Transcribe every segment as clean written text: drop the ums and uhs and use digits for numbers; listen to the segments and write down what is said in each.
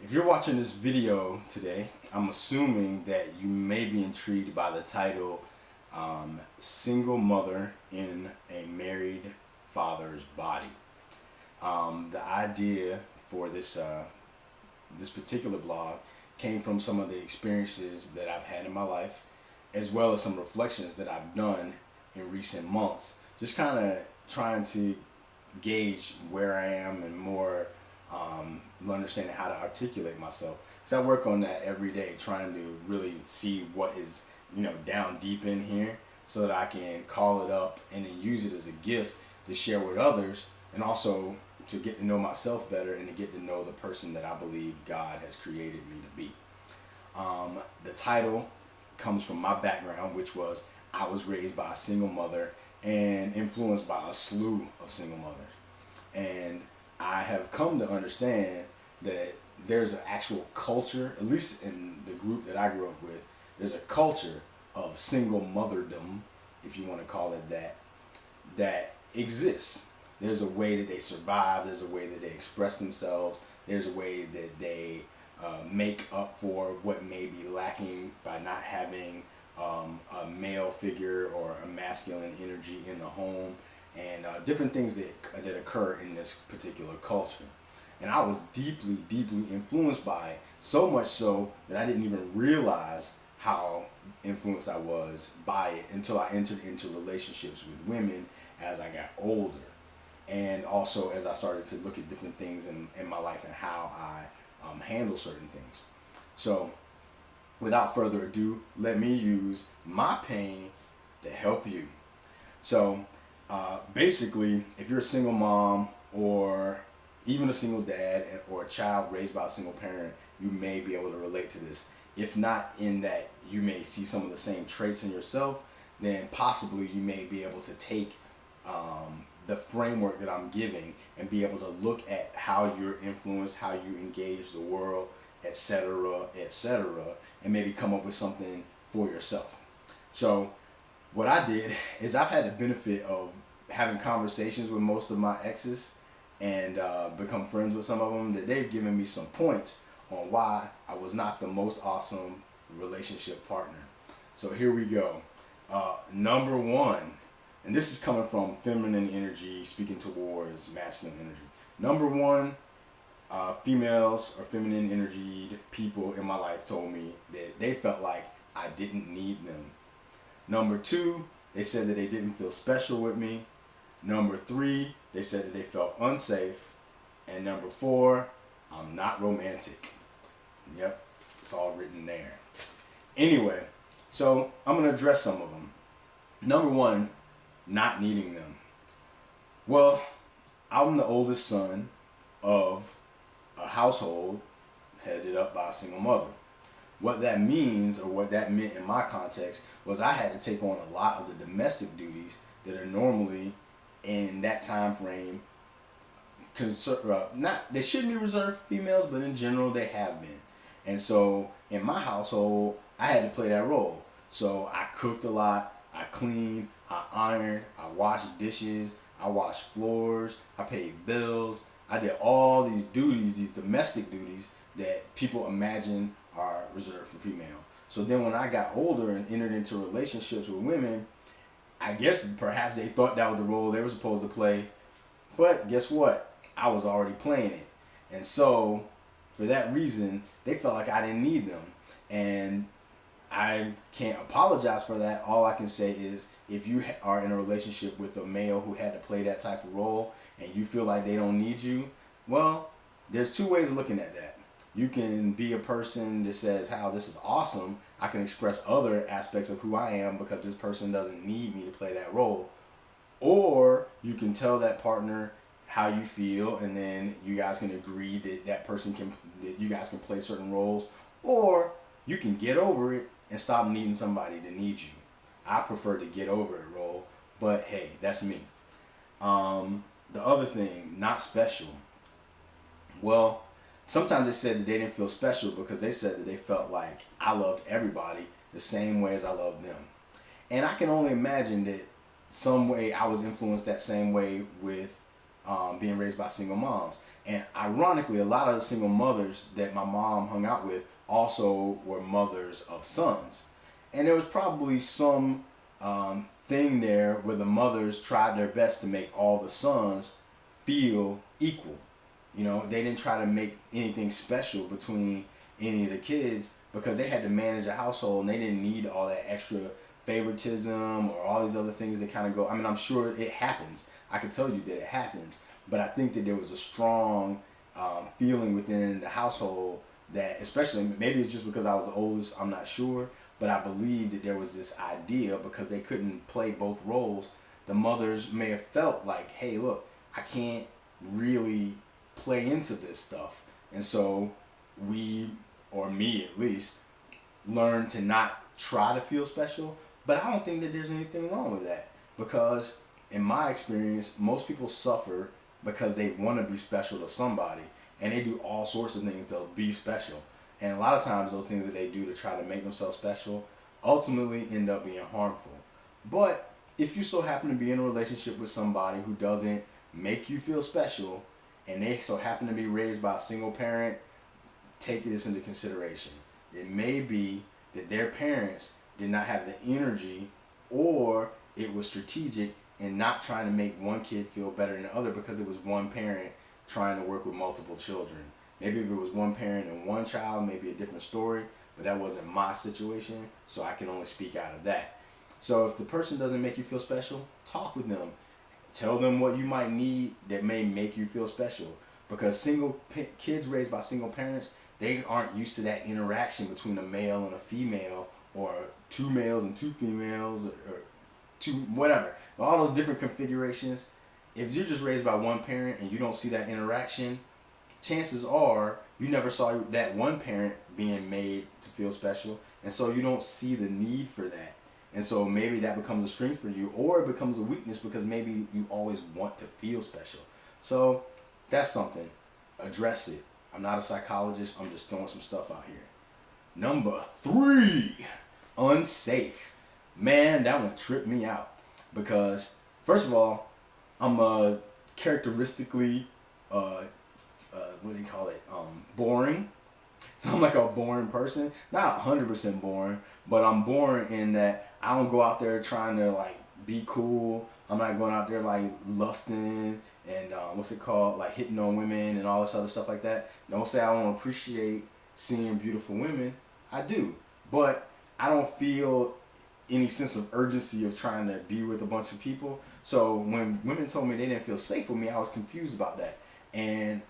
If you're watching this video today, I'm assuming that you may be intrigued by the title, Single Mother in a Married Father's Body. The idea for this particular blog came from some of the experiences that I've had in my life, as well as some reflections that I've done in recent months, just kind of trying to gauge where I am and more understanding how to articulate myself. Because I work on that every day, trying to really see what is down deep in here, so that I can call it up and then use it as a gift to share with others, and also to get to know myself better and to get to know the person that I believe God has created me to be. The title comes from my background, which was I was raised by a single mother and influenced by a slew of single mothers. And I have come to understand that there's an actual culture, at least in the group that I grew up with, there's a culture of single motherdom, if you want to call it that, that exists. There's a way that they survive, there's a way that they express themselves, there's a way that they make up for what may be lacking by not having a male figure or a masculine energy in the home, and different things that occur in this particular culture. And I was deeply, deeply influenced by it, so much so that I didn't even realize how influenced I was by it until I entered into relationships with women as I got older. And also as I started to look at different things in my life and how I handle certain things. So without further ado, let me use my pain to help you. So basically, if you're a single mom or even a single dad or a child raised by a single parent, you may be able to relate to this. If not in that you may see some of the same traits in yourself, then possibly you may be able to take the framework that I'm giving and be able to look at how you're influenced, how you engage the world, etc., etc., and maybe come up with something for yourself. So what I did is I've had the benefit of having conversations with most of my exes and become friends with some of them, that they've given me some points on why I was not the most awesome relationship partner. So here we go. Number one, and this is coming from feminine energy speaking towards masculine energy. Number one, females or feminine energied people in my life told me that they felt like I didn't need them. Number two, they said that they didn't feel special with me. Number three, they said that they felt unsafe. And number four, I'm not romantic. Yep, it's all written there. Anyway, so I'm going to address some of them. Number one, not needing them. Well, I'm the oldest son of a household headed up by a single mother. What that means, or what that meant in my context, was I had to take on a lot of the domestic duties that are normally in that time frame they shouldn't be reserved for females, but in general they have been. And so in my household, I had to play that role. So I cooked a lot, I cleaned, I ironed, I washed dishes, I washed floors, I paid bills. I did all these duties, these domestic duties that people imagine are reserved for female. So then when I got older and entered into relationships with women, I guess perhaps they thought that was the role they were supposed to play. But guess what? I was already playing it. And so for that reason, they felt like I didn't need them. And I can't apologize for that. All I can say is, if you are in a relationship with a male who had to play that type of role and you feel like they don't need you, well, there's two ways of looking at that. You can be a person that says, "How this is awesome. I can express other aspects of who I am because this person doesn't need me to play that role." Or you can tell that partner how you feel, and then you guys can agree that you guys can play certain roles. Or you can get over it and stop needing somebody to need you. I prefer to get over it role, but hey, that's me. The other thing, not special. Well, sometimes they said that they didn't feel special because they said that they felt like I loved everybody the same way as I loved them. And I can only imagine that some way I was influenced that same way with being raised by single moms. And ironically, a lot of the single mothers that my mom hung out with also were mothers of sons. And there was probably some thing there where the mothers tried their best to make all the sons feel equal. You know, they didn't try to make anything special between any of the kids because they had to manage a household and they didn't need all that extra favoritism or all these other things that kind of go. I mean, I'm sure it happens. I can tell you that it happens. But I think that there was a strong feeling within the household that, especially, maybe it's just because I was the oldest, I'm not sure, but I believe that there was this idea because they couldn't play both roles. The mothers may have felt like, hey, look, I can't really play into this stuff. And so we, or me at least, learned to not try to feel special. But I don't think that there's anything wrong with that because in my experience, most people suffer because they want to be special to somebody and they do all sorts of things to be special. And a lot of times those things that they do to try to make themselves special ultimately end up being harmful. But if you so happen to be in a relationship with somebody who doesn't make you feel special and they so happen to be raised by a single parent, take this into consideration. It may be that their parents did not have the energy or it was strategic in not trying to make one kid feel better than the other because it was one parent trying to work with multiple children. Maybe if it was one parent and one child, maybe a different story, but that wasn't my situation, so I can only speak out of that. So if the person doesn't make you feel special, talk with them. Tell them what you might need that may make you feel special. Because kids raised by single parents, they aren't used to that interaction between a male and a female, or two males and two females, or two whatever. All those different configurations. If you're just raised by one parent and you don't see that interaction, chances are you never saw that one parent being made to feel special, and so you don't see the need for that. And so maybe that becomes a strength for you, or it becomes a weakness because maybe you always want to feel special. So that's something. Address it. I'm not a psychologist. I'm just throwing some stuff out here. Number 3, unsafe. Man, that one tripped me out because, first of all, I'm a characteristically, what do you call it, boring. So I'm like a boring person. Not 100% boring, but I'm boring in that I don't go out there trying to like be cool. I'm not going out there like lusting and like hitting on women and all this other stuff like that. Don't say I don't appreciate seeing beautiful women. I do, but I don't feel any sense of urgency of trying to be with a bunch of people. So when women told me they didn't feel safe with me, I was confused about that. And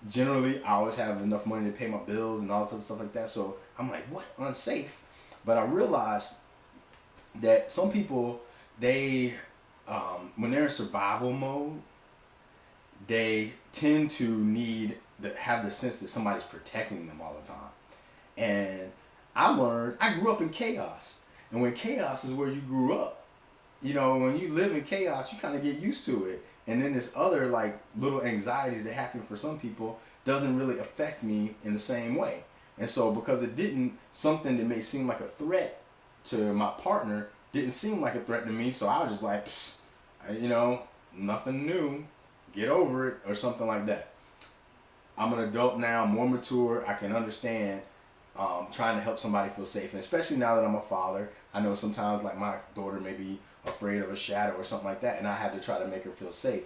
generally, I always have enough money to pay my bills and all this other stuff like that. So I'm like, what? Unsafe? But I realized that some people, they, when they're in survival mode, they tend to have the sense that somebody's protecting them all the time. And I grew up in chaos. And when chaos is where you grew up, you know, when you live in chaos, you kind of get used to it. And then this other like little anxieties that happen for some people doesn't really affect me in the same way. And so because it didn't, something that may seem like a threat to my partner didn't seem like a threat to me. So I was just like, psst, you know, nothing new, get over it or something like that. I'm an adult now, I'm more mature, I can understand trying to help somebody feel safe. And especially now that I'm a father, I know sometimes like my daughter may be afraid of a shadow or something like that, and I have to try to make her feel safe.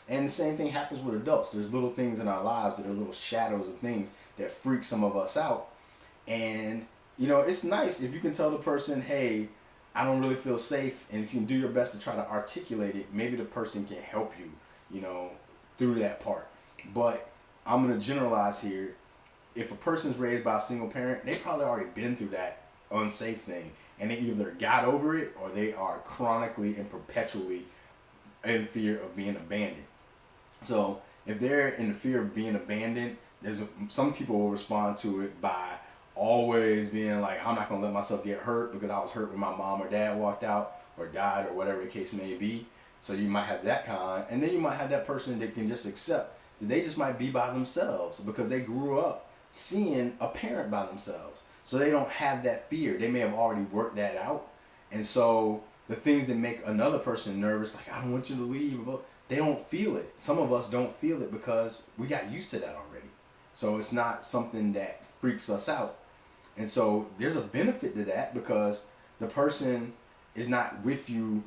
And the same thing happens with adults. There's little things in our lives that are little shadows of things that freak some of us out. And, you know, it's nice if you can tell the person, hey, I don't really feel safe, and if you can do your best to try to articulate it, maybe the person can help you, you know, through that part. But I'm going to generalize here. If a person's raised by a single parent, they probably already been through that unsafe thing. And they either got over it or they are chronically and perpetually in fear of being abandoned. So if they're in the fear of being abandoned, some people will respond to it by always being like, I'm not going to let myself get hurt because I was hurt when my mom or dad walked out or died or whatever the case may be. So you might have that kind. And then you might have that person that can just accept that they just might be by themselves because they grew up seeing a parent by themselves. So they don't have that fear. They may have already worked that out. And so the things that make another person nervous, like, I don't want you to leave, they don't feel it. Some of us don't feel it because we got used to that already. So it's not something that freaks us out. And so there's a benefit to that because the person is not with you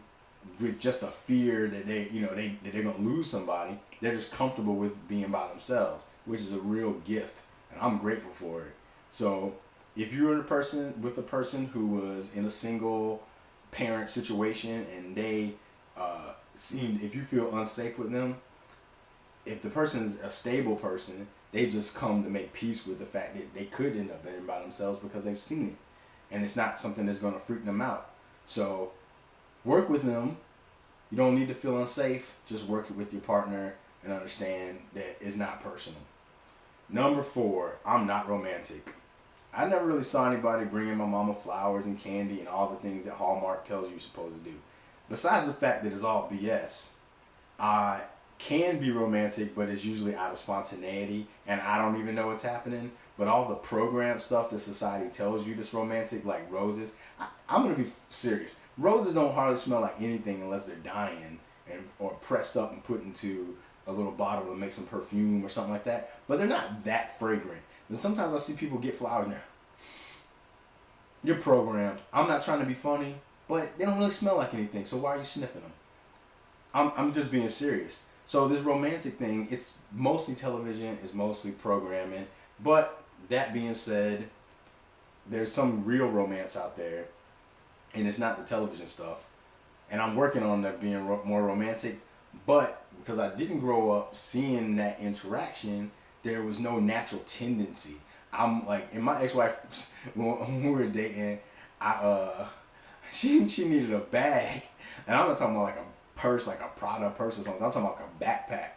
with just a fear that that they're gonna lose somebody. They're just comfortable with being by themselves, which is a real gift, and I'm grateful for it. So if you're with a person who was in a single parent situation and they if you feel unsafe with them, if the person is a stable person, they've just come to make peace with the fact that they could end up being by themselves because they've seen it, and it's not something that's going to freak them out. So work with them. You don't need to feel unsafe. Just work it with your partner and understand that it's not personal. Number 4, I'm not romantic. I never really saw anybody bringing my mama flowers and candy and all the things that Hallmark tells you you're supposed to do. Besides the fact that it's all BS, I can be romantic, but it's usually out of spontaneity and I don't even know what's happening. But all the program stuff that society tells you that's romantic, like roses, I'm going to be serious. Roses don't hardly smell like anything unless they're dying or pressed up and put into a little bottle to make some perfume or something like that. But they're not that fragrant. And sometimes I see people get flowers in there. You're programmed. I'm not trying to be funny, but they don't really smell like anything. So why are you sniffing them? I'm just being serious. So this romantic thing, it's mostly television, it's mostly programming. But that being said, there's some real romance out there, and it's not the television stuff. And I'm working on that being more romantic. But because I didn't grow up seeing that interaction, there was no natural tendency. I'm like, and my ex-wife, when we were dating, she needed a bag, and I'm not talking about like a purse, like a Prada purse or something. I'm talking about like a backpack,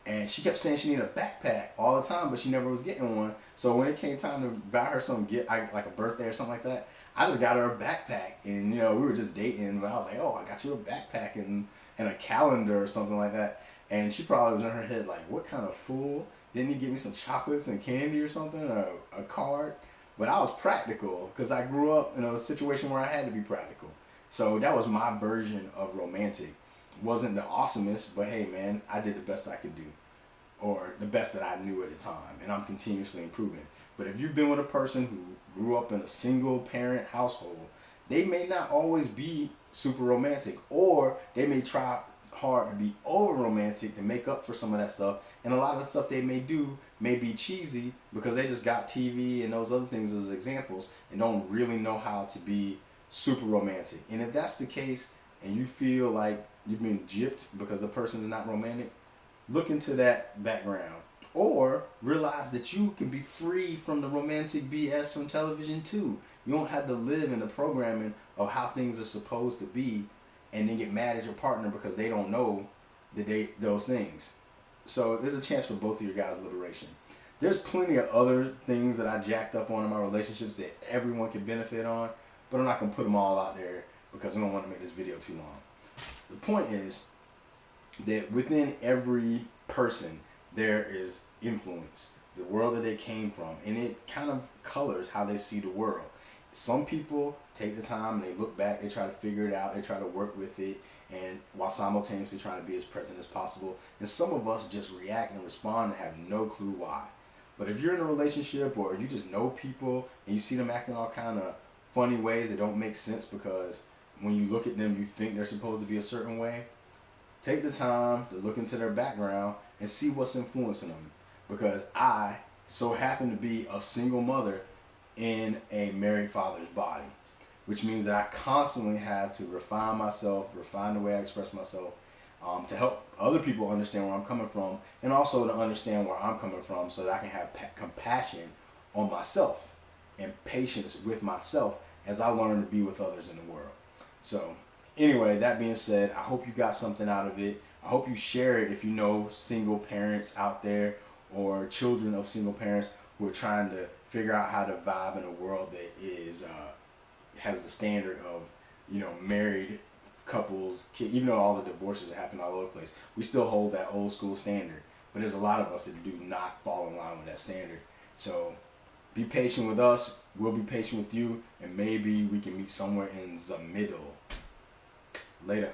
and she kept saying she needed a backpack all the time, but she never was getting one. So when it came time to buy her some like a birthday or something like that, I just got her a backpack, and we were just dating, but I was like, oh, I got you a backpack and a calendar or something like that, and she probably was in her head like, what kind of fool? Didn't he give me some chocolates and candy or something, or a card? But I was practical because I grew up in a situation where I had to be practical. So that was my version of romantic. Wasn't the awesomest, but hey man, I did the best I could do, or the best that I knew at the time, and I'm continuously improving. But if you've been with a person who grew up in a single parent household, they may not always be super romantic, or they may try hard to be over romantic to make up for some of that stuff, and a lot of the stuff they may do may be cheesy because they just got TV and those other things as examples and don't really know how to be super romantic. And if that's the case and you feel like you've been gypped because the person is not romantic, look into that background, or realize that you can be free from the romantic BS from television too. You don't have to live in the programming of how things are supposed to be and then get mad at your partner because they don't know those things. So there's a chance for both of your guys' liberation. There's plenty of other things that I jacked up on in my relationships that everyone can benefit on, but I'm not going to put them all out there because we don't want to make this video too long. The point is that within every person there is influence, the world that they came from, and it kind of colors how they see the world. Some people take the time and they look back, they try to figure it out, they try to work with it, and while simultaneously trying to be as present as possible. And some of us just react and respond and have no clue why. But if you're in a relationship or you just know people and you see them acting all kind of funny ways that don't make sense because when you look at them you think they're supposed to be a certain way, take the time to look into their background and see what's influencing them. Because I so happen to be a single mother in a married father's body, which means that I constantly have to refine myself, refine the way I express myself, to help other people understand where I'm coming from, and also to understand where I'm coming from so that I can have compassion on myself and patience with myself as I learn to be with others in the world. So anyway, that being said, I hope you got something out of it. I hope you share it if you know single parents out there or children of single parents who are trying to figure out how to vibe in a world that is has the standard of married couples, even though all the divorces that happen all over the place, we still hold that old school standard. But there's a lot of us that do not fall in line with that standard. So be patient with us, we'll be patient with you, and maybe we can meet somewhere in the middle. Later.